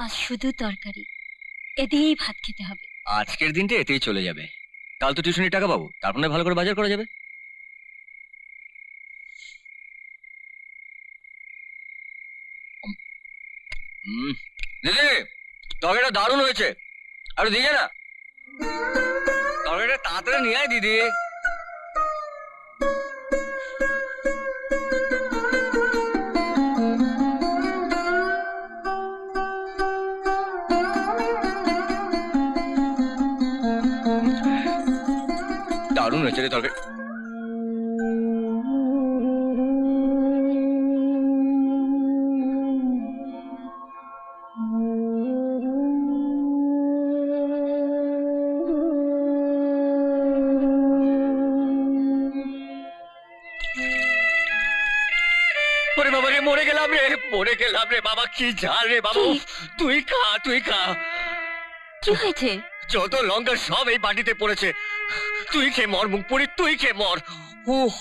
আজ শুধু তরকারি, এ দিয়েই ভাত খেতে হবে। আজকের দিনটা এতেই চলে যাবে, কাল তো টিউশনির টাকা পাবো, তারপর না ভালো করে বাজার করা যাবে। দিদি, তরকারিটা দারুণ হয়েছে, আর দিয়ে না তরকারিটা তাড়াতাড়ি নিয়ে আয় দিদি। দারুণ হয়েছে রে তরকারি। ওরে বাবা রে, মরে গেলাম রে, মরে গেলাম রে বাবা, কি ঝাল রে বাবা। কি? তুই খা, তুই খা। কি হয়েছে? যত লঙ্কা সব এই বাটিতে পড়েছে, তুই খেয়ে মর মুখ পুরি, তুই খেয়ে মর। উহ,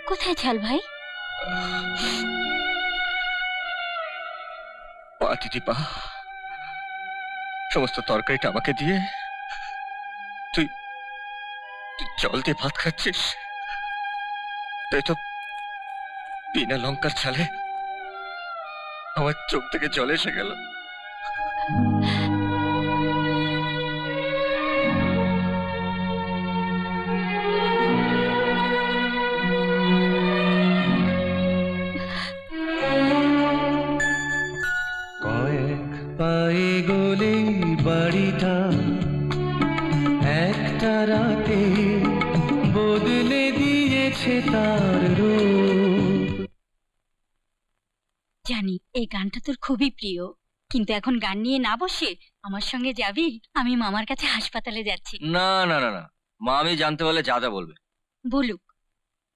কোথায় ঝাল ভাই? পা দিদি পা, সমস্ত তরকারিটা আমাকে দিয়ে তুই তুই জল দিয়ে ভাত খাচ্ছিস, তাই তো বিনা লঙ্কার ছালে আমার চোখ থেকে জল এসে গেল। কয়েক পায়ে গলে বাড়িটা একটা রাতে বদলে দিয়েছে তার রূপ। জানি এই গানটা তোর খুবই প্রিয়, কিন্তু এখন গান নিয়ে না বসে আমার সঙ্গে যাবি? আমি মামার কাছে হাসপাতালে যাচ্ছি। না না না না, মা আমি জানতে পারলে যা যা বলবে। বলুক,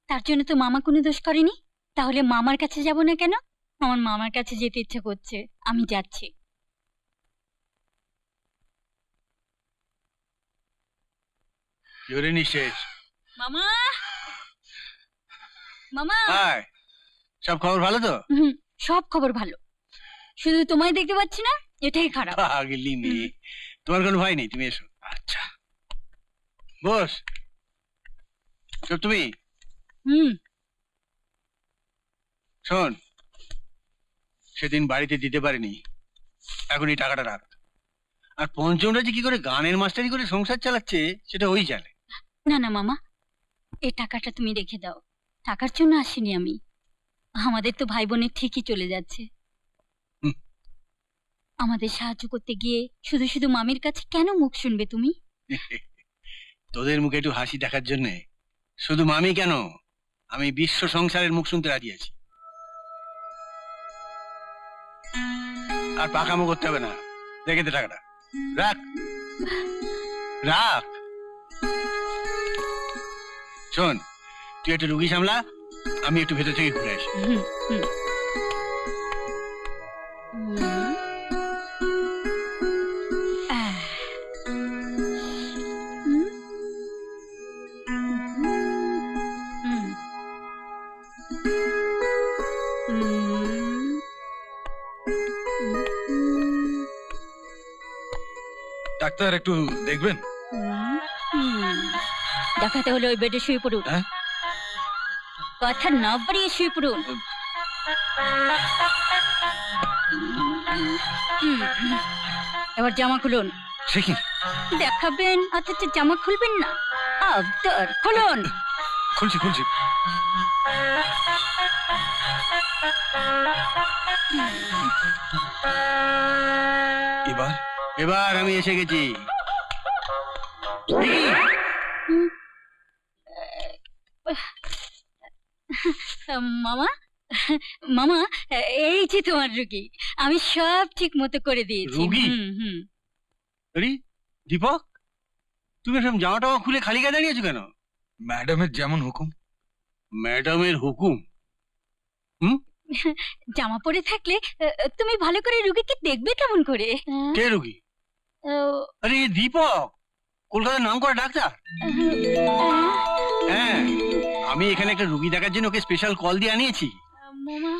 তার জন্য তো মামা কোনো দোষ করেনি। তাহলে মামার কাছে যাব না কেন? আমার মামার কাছে যেতে ইচ্ছে করছে, আমি যাচ্ছি। জোরে নিঃশেষ। মামা, মামা। হাই, সব খবর ভালো তো? হুম, সব খবর ভালো, শুধু তোমায় দেখতে পাচ্ছি না, এটাই খারাপ। পাগলি মেয়ে, তোমার কোনো ভয় নেই, তুমি এসো। আচ্ছা বস। সব তুমি হুম। শোন, সেদিন বাড়িতে দিতে পারিনি, এখন এই টাকাটা রাখ। আর পঞ্চমটা যে কি করে গানের মাস্টারি করে সংসার চালাচ্ছে সেটা ওই জানে। না না মামা, এই টাকাটা তুমি রেখে দাও। টাকার জন্য আসিনি আমি, আমাদের তো ভাই বোনের ঠিকই চলে যাচ্ছে। হুম। আমাদের সাহায্য করতে গিয়ে শুধু শুধু মামির কাছে কেন মুখ শুনবে তুমি? তোদের মুখে একটু হাসি দেখার জন্যে শুধু মামি কেন, আমি বিশ্ব সংসারের মুখ শুনতে রাজি আছি। আর পাকামো করতে হবে না, রেখে দে টাকাটা, রাখ রাখ। শোন, তুই একটু রুগী সামলা, আমি একটু ভেতর থেকে ঘুরে আসি। হুম, হুম। আহ। হুম, হুম, হুম, ডাক্তার একটু দেখবেন। দেখাতে হলে ওই বেডে শুয়ে পড়ুন। হ্যাঁ? কথা না বাড়িয়ে শুয়ে পড়ুন। হুম, এবার জামা খুলুন। সে কি? দেখাবেন অথচ জামা খুলবেন না? আবদার, খুলুন। খুলছি খুলছি। এবার এবার আমি এসে গেছি। মামা, মামা, এই যে তোমার রুগী, আমি সব ঠিক মতো করে দিয়েছি। রুগী? হুম, হুম। আরে দীপক, তুমি এরকম জামা টামা খুলে খালি গায়ে দাঁড়িয়েছো কেন? ম্যাডামের যেমন হুকুম। ম্যাডামের হুকুম? জামা পরে থাকলে তুমি ভালো করে রুগীকে দেখবে কেমন করে? কে রুগী? আহ, আরে দীপক, কলকাতার নাম করা ডাক্তার। হ্যাঁ, আমি এখানে একটা রুগী দেখার জন্য ওকে স্পেশাল কল দিয়ে আনিয়েছি। মামা,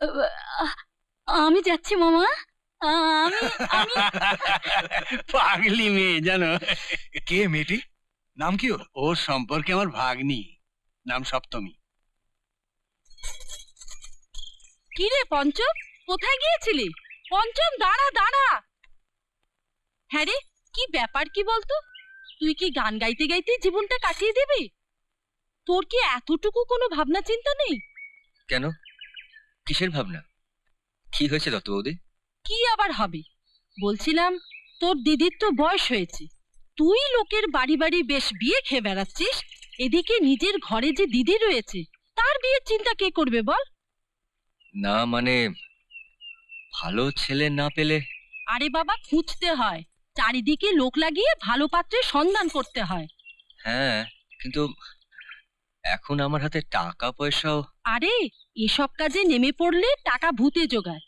আহ, আমি যাচ্ছি মামা। আমি আমি পাগলি মেয়ে জানো, কে মেয়েটি? নাম কি ওর? ওর সম্পর্কে আমার ভাগ্নি, নাম সপ্তমী। কি রে পঞ্চম, কোথায় গিয়েছিলি? পঞ্চম, দাঁড়া দাঁড়া। হ্যাঁ রে, কি ব্যাপার কি বলতো? তুই কি গান গাইতে গাইতে জীবনটা কাটিয়ে দিবি? তোর কি এতটুকু কোনো ভাবনা চিন্তা নেই? কেন, কিসের ভাবনা? কি হয়েছে দত্ত বৌদি? কি আবার হবে? বলছিলাম, তোর দিদির তো বয়স হয়েছে, তুই লোকের বাড়ি বাড়ি বেশ বিয়ে খেয়ে বেড়াচ্ছিস, এদিকে নিজের ঘরে যে দিদি রয়েছে তার বিয়ের চিন্তা কে করবে বল? না মানে, ভালো ছেলে না পেলে? আরে বাবা, খুঁজতে হয়, চারিদিকে লোক লাগিয়ে ভালো পাত্রের সন্ধান করতে হয়। হ্যাঁ, কিন্তু এখন আমার হাতে টাকা পয়সাও। আরে, এসব কাজে নেমে পড়লে টাকা ভূতে জোগায়।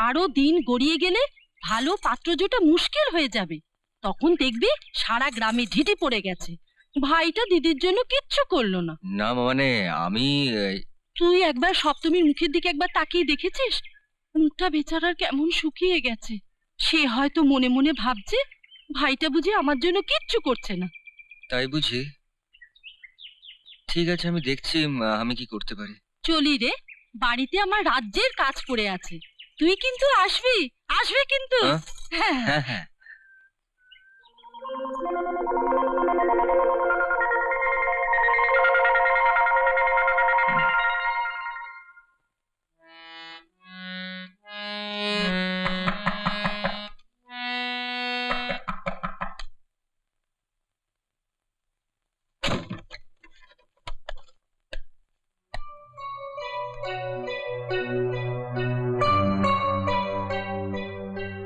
আরো দিন গড়িয়ে গেলে ভালো পাত্র জোটা মুশকিল হয়ে যাবে। তখন দেখবি সারা গ্রামে ঢিটি পড়ে গেছে, ভাইটা দিদির জন্য কিচ্ছু করলো না। না মানে আমি তুই একবার সপ্তমীর মুখের দিকে একবার তাকিয়ে দেখেছিস? মুখটা বেচারার কেমন শুকিয়ে গেছে। সে হয়তো মনে মনে ভাবছে, ভাইটা বুঝি আমার জন্য কিচ্ছু করছে না। তাই বুঝি? ঠিক আছে, আমি দেখছি আমি কি করতে পারি। চলি রে, বাড়িতে আমার রাজ্যের কাজ পড়ে আছে। তুই কিন্তু আসবি, আসবি কিন্তু। হ্যাঁ? হ্যাঁ। হ্যাঁ হ্যাঁ।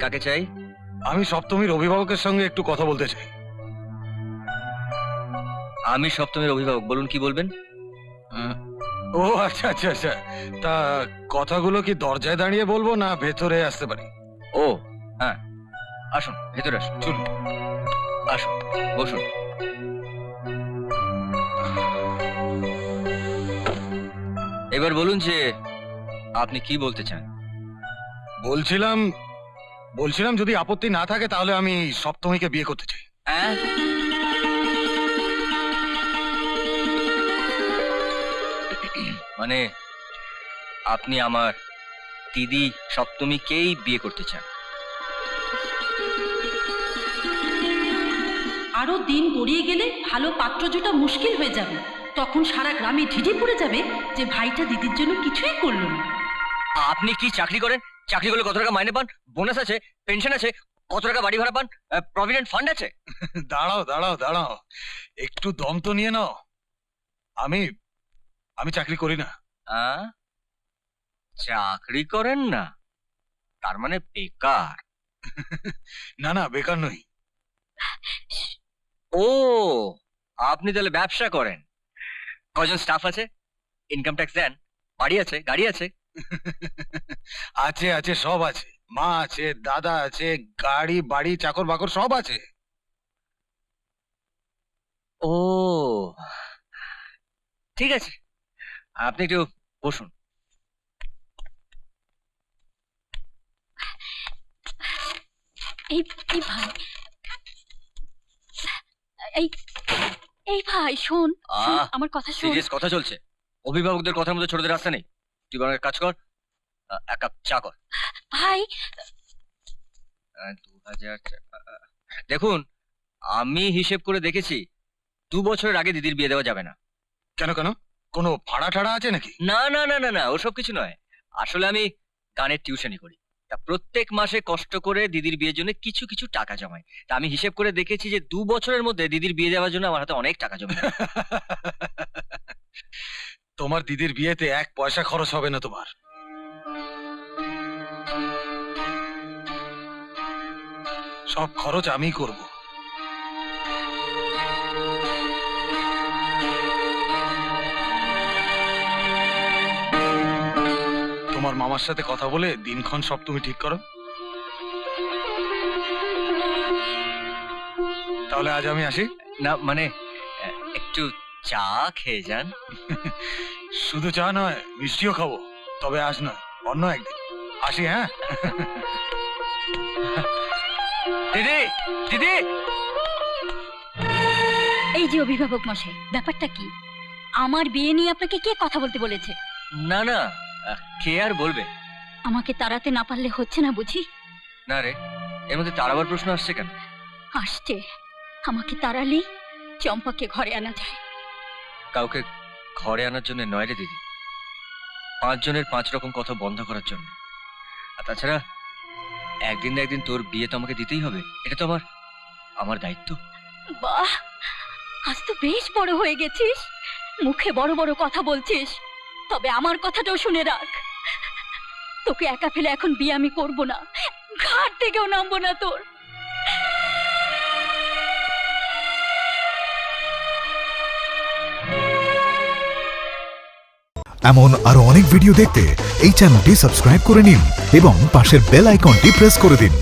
কাকে চাই? আমি সপ্তমীর অভিভাবকের সঙ্গে একটু কথা বলতে চাই। আমি সপ্তমীর অভিভাবক, বলুন কি বলবেন? ও আচ্ছা আচ্ছা আচ্ছা, তা কথাগুলো কি দরজায় দাঁড়িয়ে বলবো না ভেতরে আসতে পারি? ও হ্যাঁ, আসুন ভেতরে আসুন, চলুন। আসুন বসুন। এবার বলুন যে আপনি কি বলতে চান। বলছিলাম বলছিলাম যদি আপত্তি না থাকে তাহলে আমি সপ্তমীকে বিয়ে করতে চাই। হ্যাঁ? মানে আপনি আমার দিদি সপ্তমীকেই বিয়ে করতে চান? আরো দিন গড়িয়ে গেলে ভালো পাত্র জোটা মুশকিল হয়ে যাবে। তখন সারা গ্রামে ঢিঢি পড়ে যাবে যে ভাইটা দিদির জন্য কিছুই করলো না। আপনি কি চাকরি করেন? চাকরি করলে কত টাকা মাইনে পান? বোনাস আছে, পেনশন আছে, কত টাকা বাড়ি ভাড়া পান, প্রভিডেন্ট ফান্ড আছে? দাঁড়াও দাঁড়াও দাঁড়াও, একটু দম তো নিয়ে নাও। আমি আমি চাকরি করি না। চাকরি করেন না? তার মানে বেকার? না না, বেকার নই। ও, আপনি তাহলে ব্যবসা করেন? কজন স্টাফ আছে? ইনকাম ট্যাক্স দেন? বাড়ি আছে, গাড়ি আছে? আছে আছে, সব আছে। মা আছে, দাদা আছে, গাড়ি বাড়ি চাকর বাকর সব আছে। ও ঠিক আছে, আপনি একটু বসুন। এই এই ভাই, এই এই ভাই শোন, শোন, আমার কথা শোন। সিরিয়াস কথা চলছে, অভিভাবকদের কথার মধ্যে ছোটদের রাস্তা নেই। তুই বরং এক কাজ কর, এক কাপ চা কর। ভাই 2000 দেখুন, আমি হিসেব করে দেখেছি 2 বছরের আগে দিদির বিয়ে দেওয়া যাবে না। কেন কেন, কোনো ভাড়া ঠাড়া আছে নাকি? না না না না না, ওসব কিছু নয়। আসলে আমি গানের টিউশনি করি, তা প্রত্যেক মাসে কষ্ট করে দিদির বিয়ের জন্য কিছু কিছু টাকা জমাই। তা আমি হিসেব করে দেখেছি যে 2 বছরের মধ্যে দিদির বিয়ে দেওয়ার জন্য আমার হাতে অনেক টাকা জমে যাবে। তোমার দিদির বিয়েতে 1 পয়সা খরচ হবে না তোমার। সব খরচ আমি করব। তোমার মামার সাথে কথা বলে দিনক্ষণ সব তুমি ঠিক করো। তাহলে আজ আমি আসি। না মানে একটু চা খেয়ে যান। শুধু চা নয়, মিষ্টিও খাবো, তবে আজ নয়, অন্য একদিন। আসি, হ্যাঁ? দিদি, দিদি। এই যে অভিভাবক মশাই, ব্যাপারটা কি? আমার বিয়ে নিয়ে আপনাকে কে কথা বলতে বলেছে? না না, কে আর বলবে? আমাকে তাড়াতে না পারলে হচ্ছে না বুঝি? না রে, এর মধ্যে তাড়াবার প্রশ্ন আসছে কেন? আসছে। আমাকে তাড়ালেই চম্পাকে ঘরে আনা যায়। কাউকে ঘরে আনার জন্য নয় রে দিদি, 5 জনের 5 রকম কথা বন্ধ করার জন্য। আর তাছাড়া একদিন না একদিন তোর বিয়ে তো আমাকে দিতেই হবে, এটা তো আমার দায়িত্ব। বাহ, আজ তো বেশ বড় হয়ে গেছিস, মুখে বড় বড় কথা বলছিস। তবে আমার কথাটাও শুনে রাখ, তোকে একা ফেলে এখন বিয়ে আমি করব না, ঘাট থেকেও নামবো না তোর। এমন আরো অনেক ভিডিও দেখতে এই চ্যানেলটি সাবস্ক্রাইব করে নিন এবং পাশের বেল আইকনটি প্রেস করে দিন।